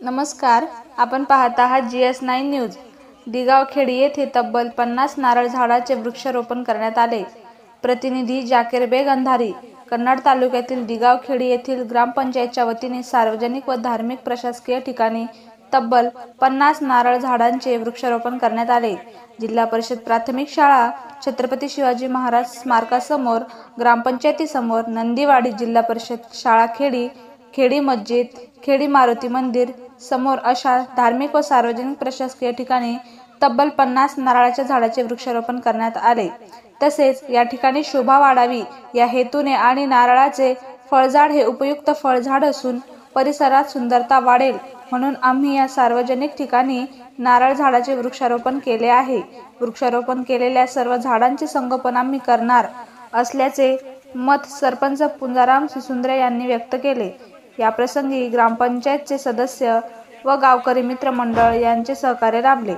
नमस्कार, आपण पाहत आहात GS9 न्यूज। दिगावखेडी येथे तब्बल 50 नारळ झाडाचे वृक्षारोपण करण्यात आले। प्रतिनिधी जाकीर बेग अंधारी। कन्नड तालुक्यातील दिगावखेडी येथील ग्रामपंचायतच्या वतीने सार्वजनिक व धार्मिक प्रशासकीय ठिकाणी तब्बल 50 नारळ झाडांचे वृक्षारोपण करण्यात आले। जिल्हा परिषद प्राथमिक शाळा, छत्रपती शिवाजी महाराज स्मारकासमोर, ग्रामपंचायतीसमोर, नंदीवाडी जिल्हा परिषद शाळा खेडी, खेडी मस्जिद, खेडी मारुती मंदिर समोर अशा धार्मिक व सार्वजनिक प्रशासकीय ठिकाणी तब्बल 50 नारळाच्या झाडाचे वृक्षारोपण करण्यात आले। तसेच या ठिकाणी शोभा वाढावी या हेतूने आणि नारळाचे फळझाड हे उपयुक्त फळझाड असून परिसरात सुंदरता वाढेल म्हणून आम्ही या सार्वजनिक ठिकाणी नारळ झाडाचे वृक्षारोपण केले आहे। वृक्षारोपण केलेल्या सर्व झाडांचे संगोपन आम्ही करणार असल्याचे मत सरपंच पुंजाराम सिसुंद्रे यांनी व्यक्त केले। याप्रसंगी ग्रामपंचायतचे सदस्य व गावकरी मित्र मंडळ यांचे सहकार्य लाभले।